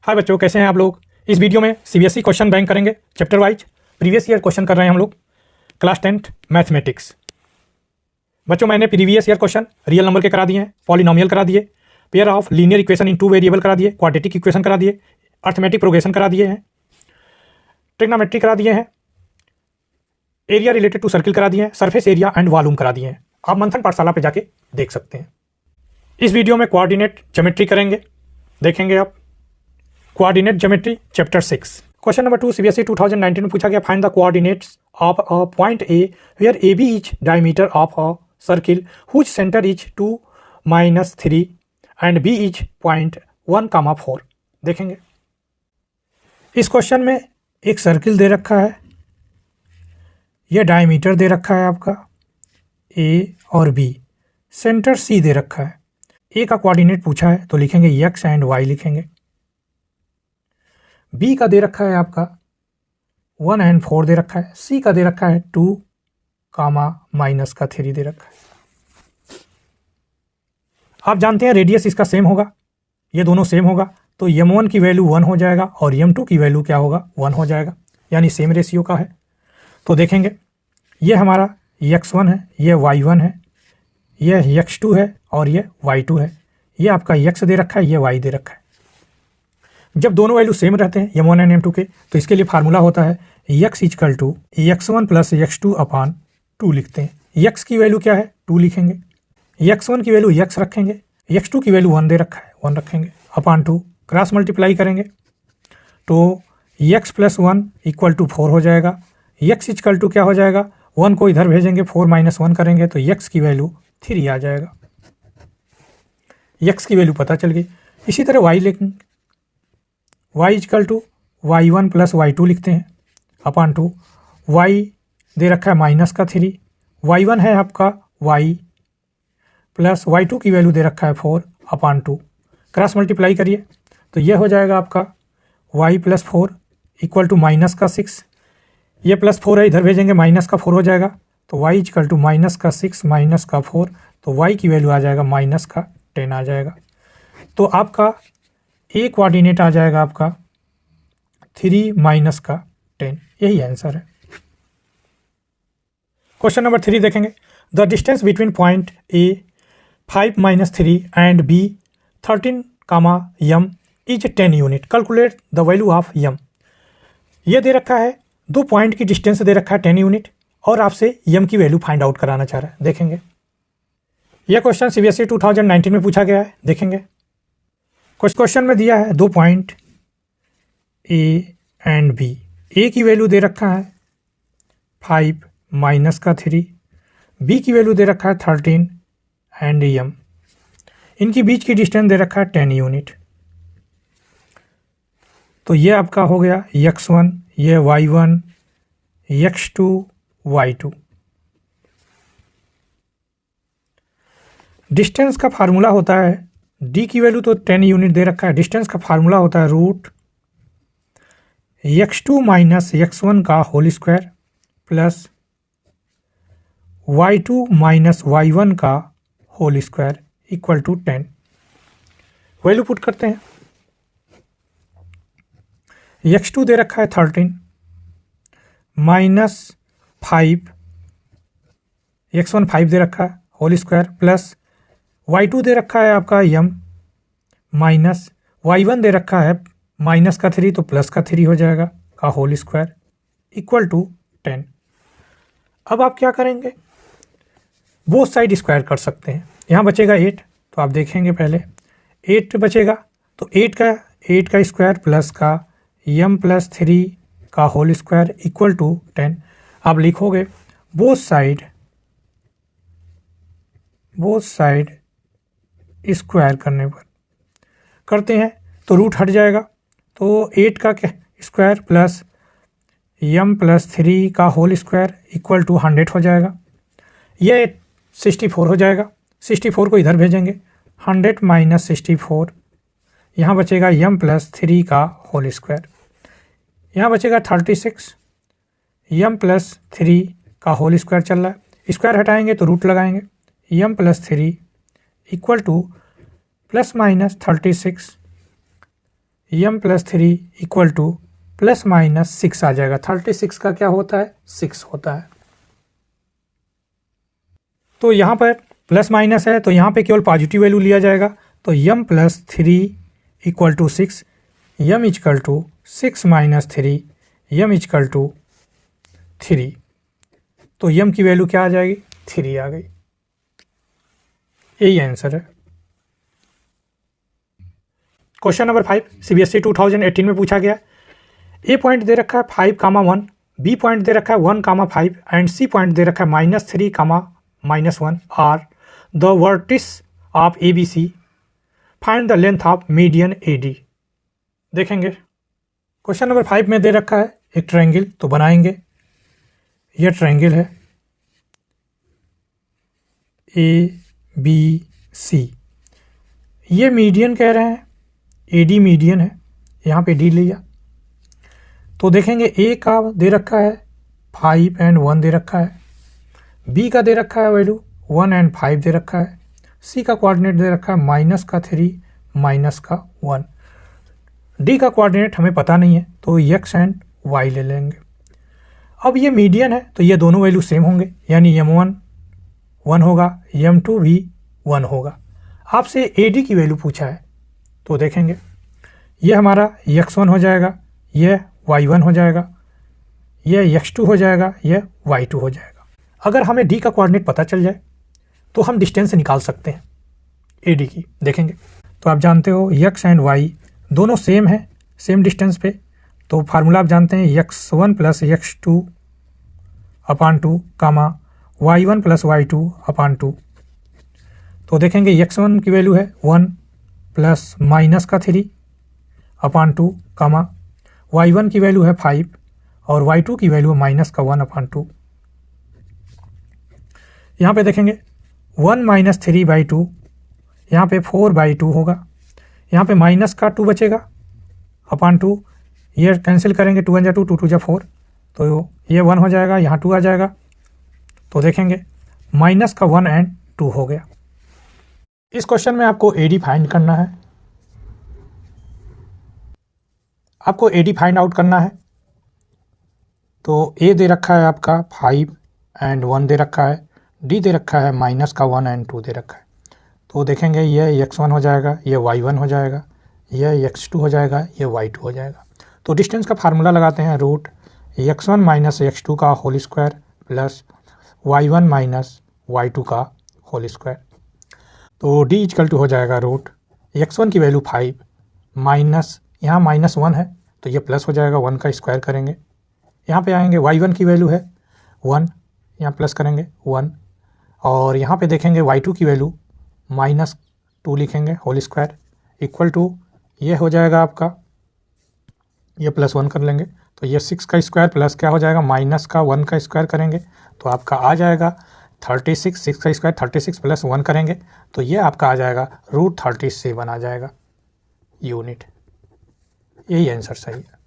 हाय बच्चों, कैसे हैं आप लोग। इस वीडियो में सीबीएसई क्वेश्चन बैंक करेंगे chapter wise. Previous year question कर रहे हैं हम लोग क्लास 10th मैथमेटिक्स। बच्चों मैंने previous year question real number के करा दिए हैं, पॉलिनोमियल करा दिए, pair of linear equation in 2 variable करा दिए, क्वाड्रेटिक इक्वेशन करा दिए, अर्थमेटिक प्रोग्रेशन करा दिए हैं, ट्रिग्नोमेट्री करा दिए हैं, एरिया रिलेटेड टू सर्किल करा दिए हैं, सरफेस एरिया एंड वॉल्यूम करा दिए हैं। आप मंथन पाठशाला पे जाके देख सकते हैं। इस वीडियो में कोऑर्डिनेट ज्योमेट्री करेंगे, देखेंगे आप coordinate geometry chapter 6। Question number 2 CBSE 2019 में पूछा गया, find the coordinates of a point A where A B is diameter of a circle whose centre is 2, -3 and B is 0.1, 4। देखेंगे इस क्वेश्चन में एक सर्किल दे रखा है, यह डायमीटर दे रखा है आपका ए और बी, सेंटर सी दे रखा है। ए का कोऑर्डिनेट पूछा है तो लिखेंगे एक्स एंड वाई लिखेंगे। बी का दे रखा है आपका 1 एंड 4 दे रखा है। सी का दे रखा है 2, -3 दे रखा है। आप जानते हैं रेडियस इसका सेम होगा, ये दोनों सेम होगा, तो m1 की वैल्यू 1 हो जाएगा और m2 की वैल्यू क्या होगा 1 हो जाएगा, यानी सेम रेशियो का है। तो देखेंगे ये हमारा x1 है, ये y1 है, ये x2 है और ये y2 है। ये आपका x दे रखा है, ये y दे रखा है। जब दोनों वैल्यू सेम रहते हैं m1 एंड m2 के, तो इसके लिए फार्मूला होता है x equal to x1 plus x2 upon 2 लिखते हैं। x की वैल्यू क्या है 2 लिखेंगे, x1 की वैल्यू x रखेंगे, x2 की वैल्यू 1 दे रखा है 1 रखेंगे, अपॉन 2 क्रॉस मल्टीप्लाई करेंगे तो x प्लस 1 इक्वल टू 4 हो जाएगा। x इक्वल टू क्या हो जाएगा, 1 को इधर भेजेंगे, 4 - 1 करेंगे तो x की वैल्यू 3 आ जाएगा। x की वैल्यू पता चल गई। इसी तरह y लिखेंगे, y equal to y1 plus y2 लिखते हैं, अपॉन 2 y दे रखा है -3, y1 है आपका y प्लस y2 की वैल्यू दे रखा है 4, अपॉन 2 क्रॉस मल्टीप्लाई करिए तो ये हो जाएगा आपका y प्लस 4 इक्वल टू -6। ये +4 है, इधर भेजेंगे -4 हो जाएगा, तो y इक्वल टू -6 -4, तो y की वैल्यू आ जाएगा -10 आ जाएगा। तो आपका ए कोऑर्डिनेट आ जाएगा आपका 3 -10, यही आंसर है। क्वेश्चन नंबर 3 देखेंगे, the distance between point A 5 - 3 and B 13, m is 10 unit, calculate the value of m। ये दे रखा है, दो पॉइंट की डिस्टेंस दे रखा है 10 यूनिट और आपसे m की वैल्यू फाइंड आउट कराना चाह रहा है। देखेंगे यह क्वेश्चन सीबीएसई 2019 में पूछा गया है। देखेंगे क्वेश्चन में दिया है दो पॉइंट ए एंड बी, ए की वैल्यू दे रखा है 5 -3, बी की वैल्यू दे रखा है 13 एंड m, इनकी बीच की डिस्टेंस दे रखा है 10 यूनिट। तो ये आपका हो गया x1, ये y1, x2, y2। डिस्टेंस का फार्मूला होता है, d की वैल्यू तो 10 यूनिट दे रखा है, डिस्टेंस का फार्मूला होता है √x2 - x1 का whole square plus y2 - y1 का whole square equal to 10। Value put करते हैं, x2 दे रखा है 13 -5, x1 5 दे रखा है होल स्क्वायर प्लस y2 दे रखा है आपका m माइनस y1 दे रखा है -3 तो +3 हो जाएगा का होल स्क्वायर इक्वल टू 10। अब आप क्या करेंगे, बोथ साइड स्क्वायर कर सकते हैं। यहाँ बचेगा 8, तो आप देखेंगे पहले 8 बचेगा, तो 8 का स्क्वायर प्लस का m + 3 का होल स्क्वायर इक्वल टू 10। आप लिखोगे बोथ साइड स्क्वायर करने पर करते हैं तो रूट हट जाएगा, तो 8 का स्क्वायर प्लस m + 3 का होल स्क्वायर इक्वल टू 100 हो जाएगा। यह 64 हो जाएगा, 64 को इधर भेजेंगे, 100 - 64, यहाँ बचेगा m + 3 का होल स्क्वायर, यहाँ बचेगा 36, m + 3 का होल स्क्वायर चल रहा है, स्क्वायर हटाएंगे तो रूट लगाएंगे, m + 3 equal to +- 36 m plus 3 equal to plus minus 6 आ जाएगा। 36 का क्या होता है? 6 होता है। तो यहाँ पर प्लस माइनस है तो यहाँ पे केवल पॉजिटिव वैल्यू लिया जाएगा। तो M plus 3 equal to 6, M equal to 6 minus 3, M equal to 3। तो यम की वैल्यू क्या आ जाएगी? 3 आ गई। यही आंसर है। क्वेश्चन नंबर 5 CBSE 2018 में पूछा गया। ए पॉइंट दे रखा है 5,1, बी पॉइंट दे रखा है 1,5 एंड सी पॉइंट दे रखा है -3, -1 are the vertices of ABC। Find the length of median AD। देखेंगे क्वेश्चन नंबर 5 में दे रखा है एक ट्रायंगल, तो बनाएंगे। यह ट्रायंगल है ABC। ये मीडियन कह रहे हैं, AD मीडियन है, यहाँ पे D लिया। तो देखेंगे A का दे रखा है 5 एंड 1 दे रखा है, B का दे रखा है वैल्यू 1 एंड 5 दे रखा है, C का कोऑर्डिनेट दे रखा है -3 -1। D का कोऑर्डिनेट हमें पता नहीं है तो X एंड Y ले लेंगे। अब ये मीडियन है तो ये दोनों वैल्यू सेम होंगे, यानी M1 1 होगा, M2 भी 1 होगा। आपसे AD की वैल्यू पूछा है तो देखेंगे ये हमारा X1 हो जाएगा, यह Y1 हो जाएगा, यह X2 हो जाएगा, यह Y2 हो जाएगा। अगर हमें D का कोऑर्डिनेट पता चल जाए तो हम डिस्टेंस निकाल सकते हैं AD की। देखेंगे तो आप जानते हो X एंड Y दोनों सेम है, सेम डिस्टेंस पे। तो फार्मूला आप जानते हैं X1 प्लस X2 अपान 2 कामा Y1 प्लस Y2 अपान 2। तो देखेंगे X1 की वैल्यू है 1 प्लस माइनस का 3 अपान 2 कामा Y1 की वैल्यू है 5 और Y2 की वैल्यू है -1 अपान 2। यहाँ पे देखेंगे 1 - 3/2, यहाँ पे 4/2 होगा, यहाँ पे माइनस का 2 बचेगा अपान 2, ये कैंसिल करेंगे, 2 × 2 2 2 4, तो ये 1 हो जाएगा, यहाँ 2 आ जाएगा। तो देखेंगे माइनस का 1 एंड 2 हो गया। इस क्वेश्चन में आपको AD फाइंड करना है, आपको AD फाइंड आउट करना है। तो A दे रखा है आपका 5 एंड 1 दे रखा है, D दे रखा है -1 एंड 2 दे रखा है। तो देखेंगे ये X1 हो जाएगा, ये Y1 हो जाएगा, ये X2 हो जाएगा, ये Y2 हो जाएगा। तो डिस्टेंस का फार्मूला लगाते हैं, रूट X1 - X2 का whole square plus Y1 - Y2 का होल स्क्वायर। तो D = हो जाएगा रूट X1 की वैल्यू 5 माइनस, यहाँ -1 है तो ये प्लस हो जाएगा, 1 का स्क्वायर करेंगे। यहाँ पे आएंगे Y1 की वैल्यू है 1, यहाँ प्लस करेंगे 1, और यहाँ पे देखेंगे Y2 की वैल्यू -2 लिखेंगे होल स्क्वायर इक्वल टू ये हो जाएगा आपका, ये +1 कर लेंगे तो ये 6 का स्क्वायर प्लस क्या हो जाएगा -1 का स्क्वायर करेंगे तो आपका आ जाएगा 36। 6 का स्क्वायर 36 + 1 करेंगे तो ये आपका आ जाएगा √37 आ जाएगा यूनिट। यही आंसर सही है।